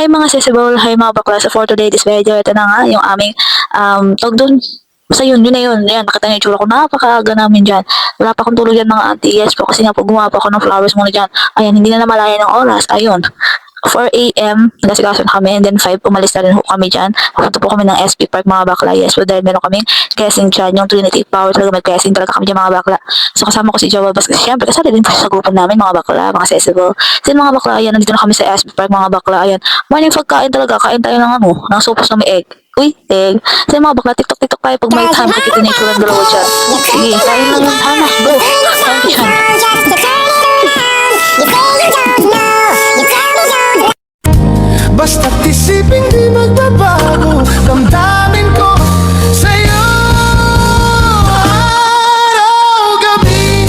Hi mga accessible, hi mga bakla. So for today, this video, ito na nga yung aming tawag dun. Basta yun na yun. Ayan, nakita niyo yung tsura ko. Napakaaga namin dyan. Wala pa akong tulog yan mga auntie. Yes po, kasi nga po gumawa pa ako ng flowers muna dyan. Ayan, hindi na namalaya ng oras. Ayun. 4 a.m. Nagasigaso na kami and then 5 umalis na rin kami dyan. Pupunta po kami ng SP Park mga bakla. Yes po, dahil meron kaming guessing dyan. Yung Trinity Power talaga may guessing talaga kami dyan mga bakla. So kasama ko si Jowa Bas kasi syempre kasali din po sa grupo namin mga bakla, mga accessible. So mga bakla, ayan, nandito na kami sa SP Park mga bakla. Ayan, morning pagkain talaga. Kain tayo ng ng supos na may egg. Uy, egg. So mga bakla, TikTok tayo pag may time. Makikita niyo yung kurang dalawa dyan. Sige, kain lang yung hana. Go. Kain dyan. Basta't isipin di magbabago damdamin ko sa'yo araw-gabi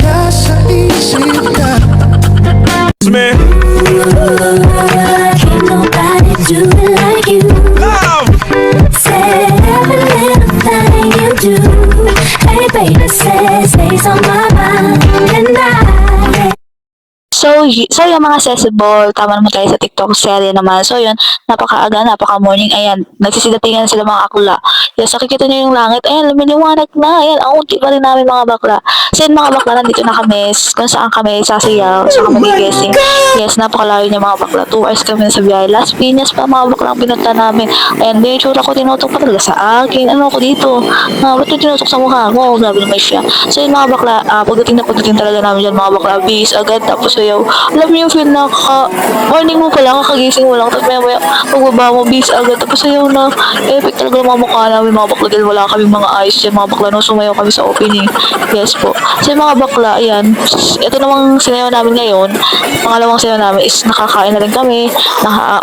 nasa isip ka. Man. Can't nobody do it like you. Say every little thing you do. Hey baby, stays on my mind and So yung mga accessible, tama naman tayo sa TikTok serye naman. So yun, napakaaga, napaka-morning. Ayan, nagsisidatingan sila mga akla. Yes, nakikita nyo yung langit. Ayan, lumiliwanag na. Ayan, ang unti pa rin namin mga bakla. So yun mga bakla, nandito na kami. Kung saan kami sasayaw, saan kami mag-guessing. Yes, napakalayo niya mga bakla. 2 hours kami sa biyahe. Las Piñas pa mga bakla ang pinunta namin. Ayan, may tsura ko tinutok pa talaga sa akin. Ano ko dito? Ba't yung tinutok sa mukha ko? Grabe naman siya. So yun mga bakla, pagdating talaga namin dyan mga bakla. Bis agad, tapos sayaw. Alam mo yung feel na morning mo pala, kakagising mo lang, tapos maya pagbaba mo, bis agad, tapos sayaw na. Epic talaga ng mga mukha namin mga bakla dahil wala kaming mga ayos dyan mga bakla nung sumayaw kami sa opening. Yes po. So yung mga bakla, ayan, ito namang sinayaw namin ngayon, pangalawang sayaw namin is nakakain na rin kami,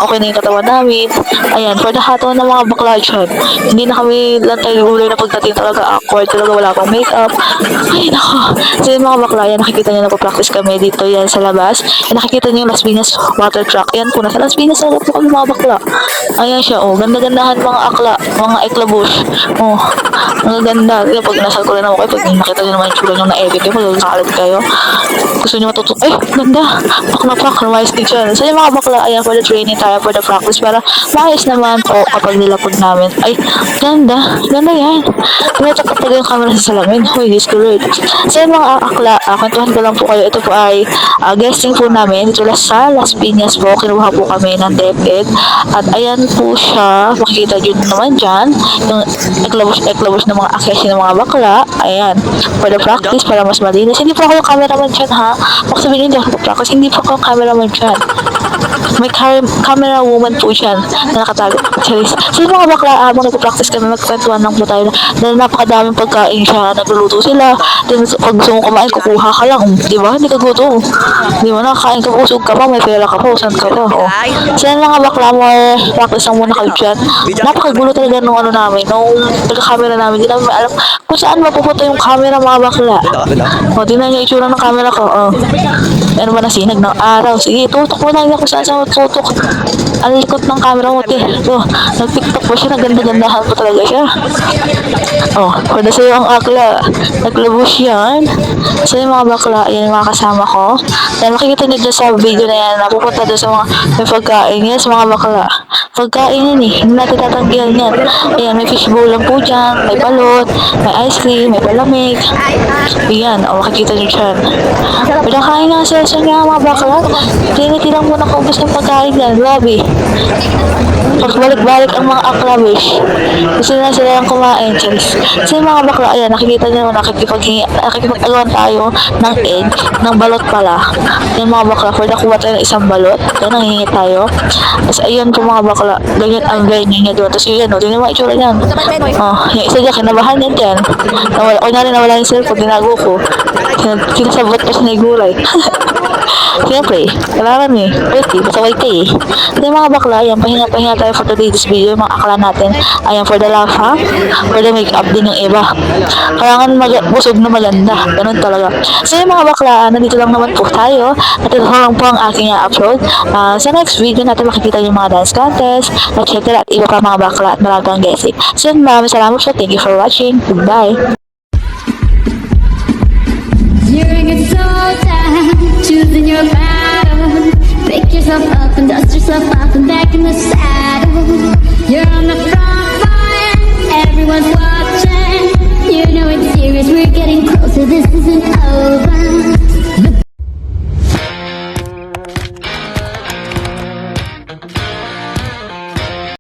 okay na yung katawan namin. Ayan, for the hot one ng mga bakla dyan, hindi na kami lantay uloy na pagdating, talaga awkward, talaga wala pang makeup. Ay nako. So yung mga bakla, ayan, nakikita nyo nagpa-practice kami dito yan sa labas. Nakikita niyo yung Las Piñas water truck. Ayan po, nasa Las Piñas na po kami mga bakla. Ayan siya, oh. Ganda-gandahan mga akla, mga eklabush. Oh, ang ganda. Kaya pag nasal ko rin ako kayo, pag nakita niyo naman yung tsura nyo na-edit yung pag-sakalit kayo. Gusto niyo matutok, eh, ganda. Pak, revised din siya. So yung mga bakla, ayan, for the training tayo, for the practice, para maayos naman po kapag nilapod namin. Ay, ganda. Ganda yan. Tumatak kapag yung camera sa salamin. Uy, this good. So yung mga akla, kwentuhan ko lang po kayo. Ito po ay guesting po namin dito sa Las Piñas po. Kinuha po kami ng DepEd at ayan po siya, makikita nyo naman dyan yung eklabos ng mga akeshi ng mga bakla. Ayan, for the practice, para mas malinis. Hindi po ako yung cameraman dyan ha, baka sabihin hindi ako practice, hindi po ako yung cameraman dyan. May camera woman po dyan na nakatago. Charis. So yung mga bakla, habang nagpa-practice kami, magkwentuhan lang po tayo dahil napakadaming pagkain siya, nagluluto sila. Then pag gusto mo kumain, kukuha ka lang, di ba? Hindi ka gutom. Di ba, nakakain ka, usog ka pa, may pera ka pa, usan ka pa. Oh. So yung mga bakla, more practice lang muna kayo dyan. Napakagulo talaga nung namin, nung pagka-camera namin, di namin alam kung saan mapupunta yung camera mga bakla. O, tingnan nyo itsura ng camera ko. Oh. Ano ba nasinag ng araw? Sige, tutok mo lang niya kung saan sa tutok. Ang likot ng camera mo, te. So, nag-tiktok po siya, naganda-gandahan po talaga siya. Oh, pwede sa'yo ang akla. Naglabos yan. So, yung mga bakla, yan yung mga kasama ko. Dahil makikita nyo dyan sa video na yan, napupunta doon sa mga may pagkain. Yes, mga bakla. Pagkain yan eh. Hindi natin tatanggihan yan. Ayan, may fishbowl lang po dyan. May balot, may ice cream, may palamig. Ayan, o makikita nyo dyan. Pwede kain nga sa nga mga bakla. Tinitilang mo na kaubos ng pagkain yan. Grabe. Pagbalik-balik ang mga aklabish. Gusto na sila yung kumain. So yung mga bakla, ayan, nakikita nyo, nakikipag-agawan tayo ng egg, ng balot pala. Yung mga bakla, pwede kuha tayo ng isang balot. Then, nangingi tayo. Tapos, ayun po mga bakla, ganyan ang venue niya doon. Tapos, yun, tingnan mo, itsura niyan. Oh, yung isa dyan, kinabahan yan dyan. Nawala yung cellphone, tinago ko. Kinasabot ko sa nagulay. Siyempre, kailangan eh. Wait, masaway ka eh. So, yung mga bakla, ayan, pahinga tayo for today's video. Yung mga akla natin, ayan, for the laugh, ha? For the make-up din yung iba. Kailangan busog na maganda. Ganun talaga. So, yung mga bakla, nandito lang naman po tayo. At ito lang po ang aking upload. Sa next video natin makikita yung mga dance contest, etc. At iba pa mga bakla at marami pang guessing. So, maraming salamat po. Thank you for watching. Goodbye. During a soul time, choosing your battle, pick yourself up and dust yourself yourself up and back in the saddle. You're on the front line, everyone's watching. You know it's serious, we're getting closer, this isn't over.